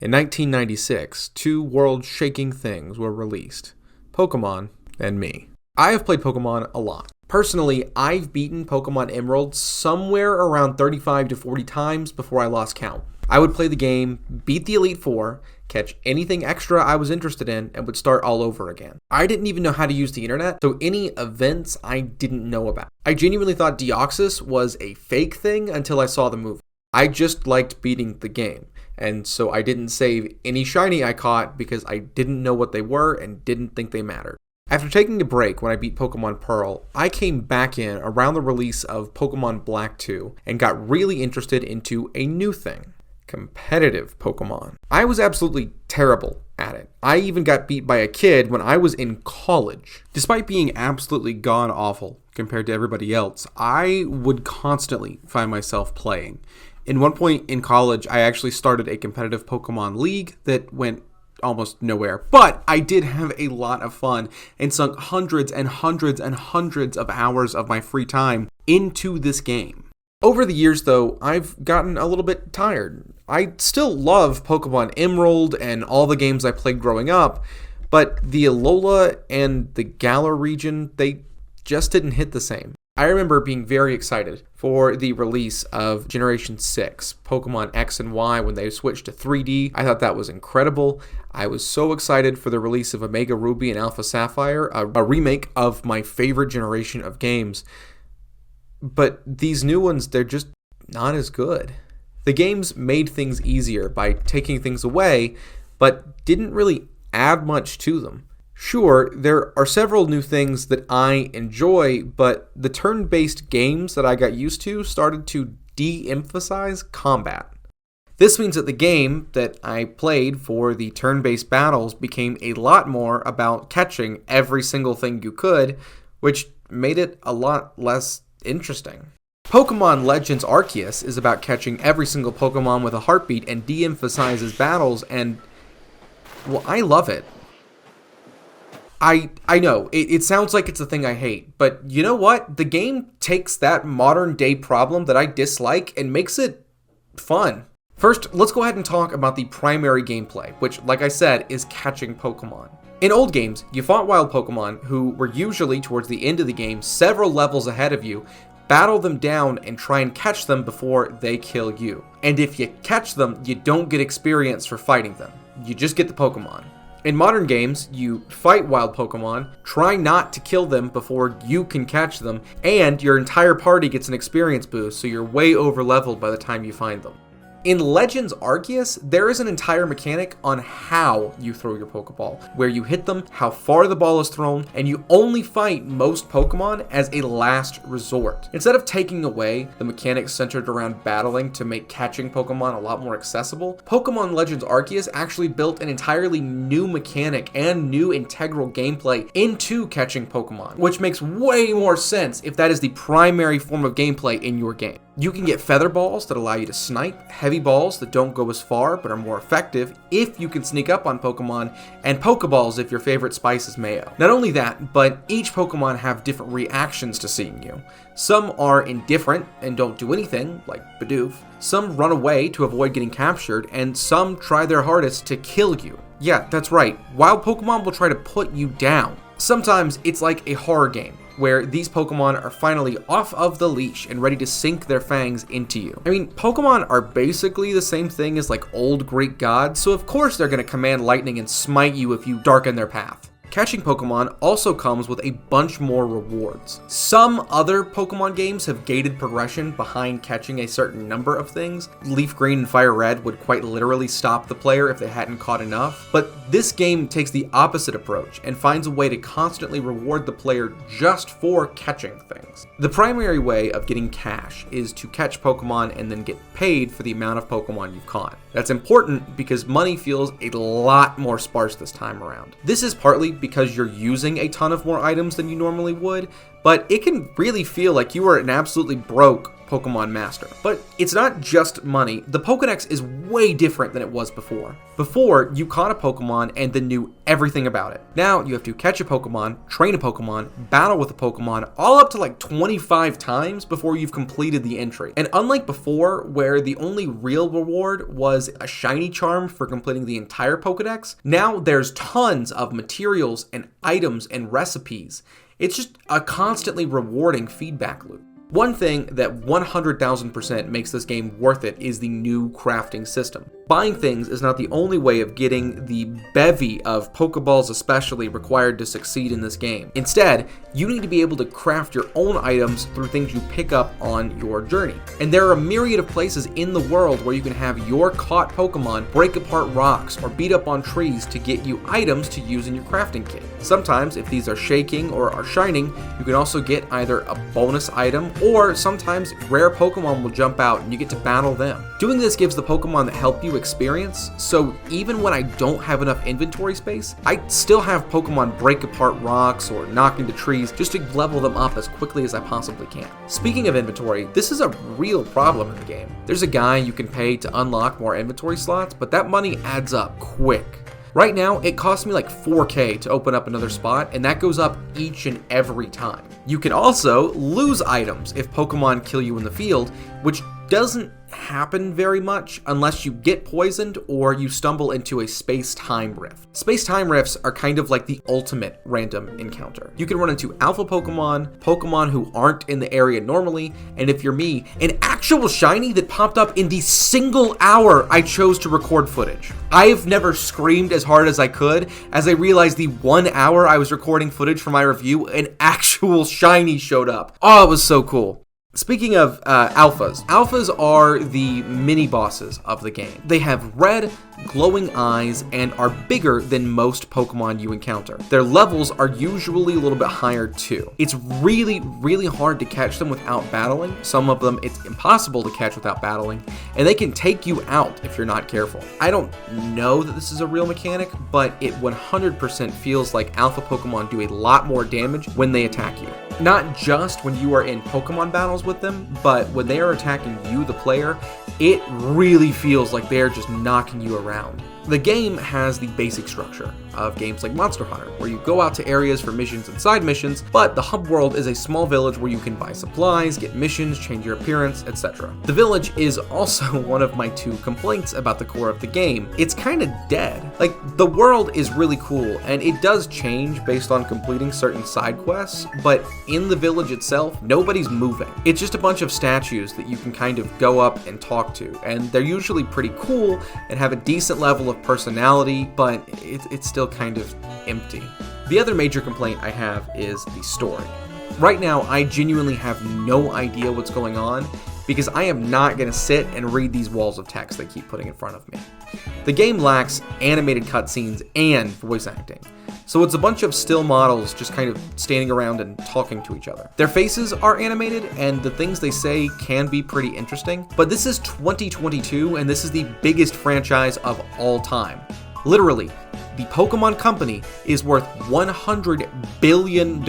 In 1996, two world-shaking things were released: Pokemon and me. I have played Pokemon a lot. Personally, I've beaten Pokemon Emerald somewhere around 35 to 40 times before I lost count. I would play the game, beat the Elite Four, catch anything extra I was interested in, and would start all over again. I didn't even know how to use the internet, so any events I didn't know about. I genuinely thought Deoxys was a fake thing until I saw the movie. I just liked beating the game, and so I didn't save any shiny I caught because I didn't know what they were and didn't think they mattered. After taking a break when I beat Pokemon Pearl, I came back in around the release of Pokemon Black 2 and got really interested into a new thing: competitive Pokemon. I was absolutely terrible at it. I even got beat by a kid when I was in college. Despite being absolutely god-awful compared to everybody else, I would constantly find myself playing. In one point in college, I actually started a competitive Pokemon League that went almost nowhere, but I did have a lot of fun and sunk hundreds and hundreds and hundreds of hours of my free time into this game. Over the years, though, I've gotten a little bit tired. I still love Pokemon Emerald and all the games I played growing up, but the Alola and the Galar region, they just didn't hit the same. I remember being very excited for the release of Generation 6, Pokemon X and Y, when they switched to 3D. I thought that was incredible. I was so excited for the release of Omega Ruby and Alpha Sapphire, a remake of my favorite generation of games. But these new ones, they're just not as good. The games made things easier by taking things away, but didn't really add much to them. Sure, there are several new things that I enjoy, but the turn-based games that I got used to started to de-emphasize combat. This means that the game that I played for the turn-based battles became a lot more about catching every single thing you could, which made it a lot less interesting. Pokemon Legends Arceus is about catching every single Pokemon with a heartbeat and de-emphasizes battles, and, well, I love it. I know, it sounds like it's a thing I hate, but you know what? The game takes that modern day problem that I dislike and makes it fun. First, let's go ahead and talk about the primary gameplay, which, like I said, is catching Pokemon. In old games, you fought wild Pokemon who were usually towards the end of the game several levels ahead of you, battle them down and try and catch them before they kill you. And if you catch them, you don't get experience for fighting them. You just get the Pokemon. In modern games, you fight wild Pokemon, try not to kill them before you can catch them, and your entire party gets an experience boost, so you're way over leveled by the time you find them. In Legends Arceus, there is an entire mechanic on how you throw your Pokeball, where you hit them, how far the ball is thrown, and you only fight most Pokemon as a last resort. Instead of taking away the mechanics centered around battling to make catching Pokemon a lot more accessible, Pokemon Legends Arceus actually built an entirely new mechanic and new integral gameplay into catching Pokemon, which makes way more sense if that is the primary form of gameplay in your game. You can get feather balls that allow you to snipe, heavy balls that don't go as far but are more effective if you can sneak up on Pokemon, and Pokeballs if your favorite spice is mayo. Not only that, but each Pokemon have different reactions to seeing you. Some are indifferent and don't do anything, like Bidoof. Some run away to avoid getting captured, and some try their hardest to kill you. Yeah, that's right, wild Pokemon will try to put you down. Sometimes it's like a horror game, where these Pokemon are finally off of the leash and ready to sink their fangs into you. I mean, Pokemon are basically the same thing as like old Greek gods, so of course they're gonna command lightning and smite you if you darken their path. Catching Pokemon also comes with a bunch more rewards. Some other Pokemon games have gated progression behind catching a certain number of things. Leaf Green and Fire Red would quite literally stop the player if they hadn't caught enough, but this game takes the opposite approach and finds a way to constantly reward the player just for catching things. The primary way of getting cash is to catch Pokemon and then get paid for the amount of Pokemon you've caught. That's important because money feels a lot more sparse this time around. This is partly because you're using a ton of more items than you normally would, but it can really feel like you are an absolutely broke Pokemon master. But it's not just money. The Pokedex is way different than it was before. Before, you caught a Pokemon and then knew everything about it. Now, you have to catch a Pokemon, train a Pokemon, battle with a Pokemon, all up to like 25 times before you've completed the entry. And unlike before, where the only real reward was a shiny charm for completing the entire Pokedex, now there's tons of materials and items and recipes. It's just a constantly rewarding feedback loop. One thing that 100,000% makes this game worth it is the new crafting system. Buying things is not the only way of getting the bevy of Pokeballs especially required to succeed in this game. Instead, you need to be able to craft your own items through things you pick up on your journey. And there are a myriad of places in the world where you can have your caught Pokemon break apart rocks or beat up on trees to get you items to use in your crafting kit. Sometimes, if these are shaking or are shining, you can also get either a bonus item, or sometimes rare Pokemon will jump out and you get to battle them. Doing this gives the Pokemon that help you experience, so even when I don't have enough inventory space, I still have Pokemon break apart rocks or knock into trees just to level them up as quickly as I possibly can. Speaking of inventory, this is a real problem in the game. There's a guy you can pay to unlock more inventory slots, but that money adds up quick. Right now, it costs me like 4K to open up another spot, and that goes up each and every time. You can also lose items if Pokemon kill you in the field, which doesn't happen very much unless you get poisoned or you stumble into a space-time rift. Space-time rifts are kind of like the ultimate random encounter. You can run into alpha Pokemon who aren't in the area normally, and if you're me, an actual shiny that popped up in the single hour I chose to record footage. I've never screamed as hard as I could as I realized the 1 hour I was recording footage for my review, an actual shiny showed up. Oh, it was so cool. Speaking of alphas are the mini bosses of the game. They have red, glowing eyes and are bigger than most Pokemon you encounter. Their levels are usually a little bit higher too. It's really hard to catch them without battling. Some of them it's impossible to catch without battling, and they can take you out if you're not careful. I don't know that this is a real mechanic, but it 100% feels like alpha Pokemon do a lot more damage when they attack you. Not just when you are in Pokemon battles with them, but when they are attacking you, the player, it really feels like they're just knocking you around. The game has the basic structure of games like Monster Hunter, where you go out to areas for missions and side missions, but the hub world is a small village where you can buy supplies, get missions, change your appearance, etc. The village is also one of my 2 complaints about the core of the game. It's kind of dead. Like, the world is really cool, and it does change based on completing certain side quests, but in the village itself, nobody's moving. It's just a bunch of statues that you can kind of go up and talk to, and they're usually pretty cool and have a decent level of personality, but it's still kind of empty. The other major complaint I have is the story. Right now, I genuinely have no idea what's going on because I am not going to sit and read these walls of text they keep putting in front of me. The game lacks animated cutscenes and voice acting, so it's a bunch of still models just kind of standing around and talking to each other. Their faces are animated, and the things they say can be pretty interesting, but this is 2022, and this is the biggest franchise of all time. Literally, the Pokemon Company is worth $100 billion.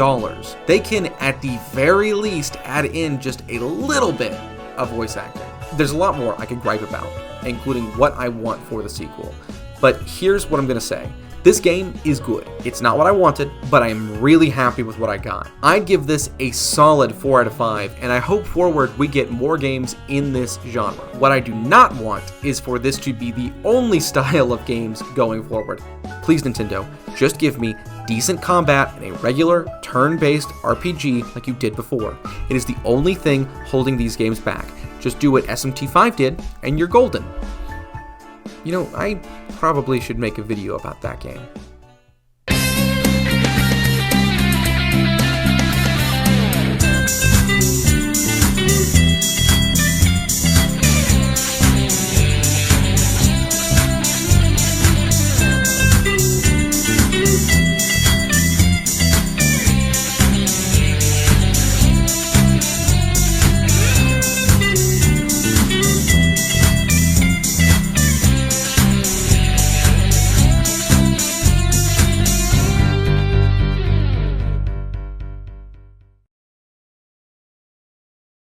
They can, at the very least, add in just a little bit of voice acting. There's a lot more I could gripe about, including what I want for the sequel. But here's what I'm going to say. This game is good. It's not what I wanted, but I am really happy with what I got. I'd give this a solid 4 out of 5, and I hope forward we get more games in this genre. What I do not want is for this to be the only style of games going forward. Please, Nintendo, just give me decent combat and a regular turn-based RPG like you did before. It is the only thing holding these games back. Just do what SMT5 did, and you're golden. You know, I probably should make a video about that game.